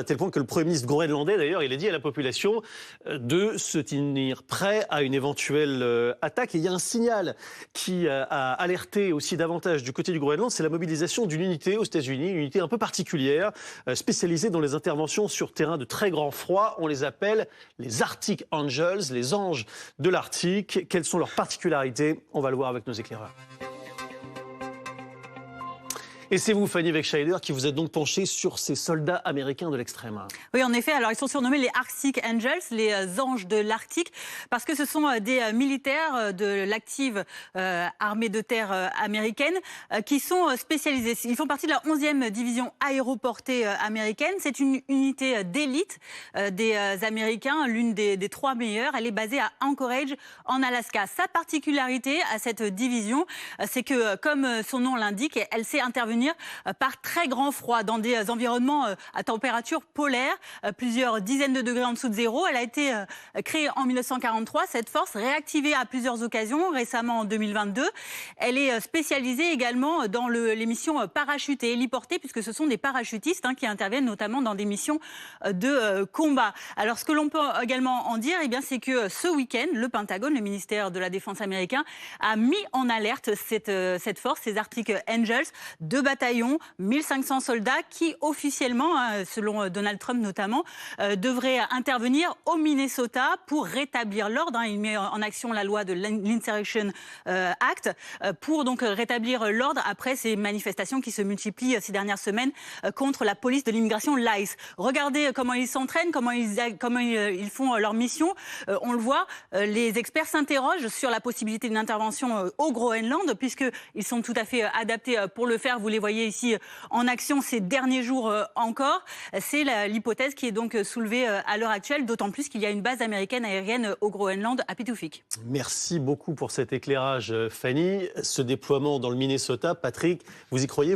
À tel point que le Premier ministre groenlandais, d'ailleurs, il a dit à la population de se tenir prêt à une éventuelle attaque. Et il y a un signal qui a alerté aussi davantage du côté du Groenland, c'est la mobilisation d'une unité aux États-Unis, une unité un peu particulière, spécialisée dans les interventions sur terrain de très grand froid. On les appelle les Arctic Angels, les anges de l'Arctique. Quelles sont leurs particularités? On va le voir avec nos éclaireurs. Et c'est vous, Fanny Wegscheider, qui vous êtes donc penchée sur ces soldats américains de l'extrême. Oui, en effet. Alors, ils sont surnommés les Arctic Angels, les anges de l'Arctique, parce que ce sont des militaires de l'active armée de terre américaine qui sont spécialisés. Ils font partie de la 11e division aéroportée américaine. C'est une unité d'élite des Américains, l'une des 3 meilleures. Elle est basée à Anchorage, en Alaska. Sa particularité à cette division, c'est que, comme son nom l'indique, elle sait intervenir par très grand froid dans des environnements à température polaire, plusieurs dizaines de degrés en dessous de zéro. Elle a été créée en 1943, cette force, réactivée à plusieurs occasions, récemment en 2022. Elle est spécialisée également dans les missions parachute et héliportée, puisque ce sont des parachutistes qui interviennent notamment dans des missions de combat. Alors, ce que l'on peut également en dire, c'est que ce week-end, le Pentagone, le ministère de la Défense américain, a mis en alerte cette force, ces Arctic Angels, 2 bataillons, 1500 soldats qui officiellement, selon Donald Trump notamment, devraient intervenir au Minnesota pour rétablir l'ordre. Il met en action la loi de l'Insurrection Act pour donc rétablir l'ordre après ces manifestations qui se multiplient ces dernières semaines contre la police de l'immigration, l'ICE. Regardez comment ils s'entraînent, comment ils font leur mission. On le voit, les experts s'interrogent sur la possibilité d'une intervention au Groenland, puisqu'ils sont tout à fait adaptés pour le faire. Vous les voyez ici en action ces derniers jours encore. C'est l'hypothèse qui est donc soulevée à l'heure actuelle, d'autant plus qu'il y a une base américaine aérienne au Groenland, à Pituffik. Merci beaucoup pour cet éclairage, Fanny. Ce déploiement dans le Minnesota, Patrick, vous y croyez?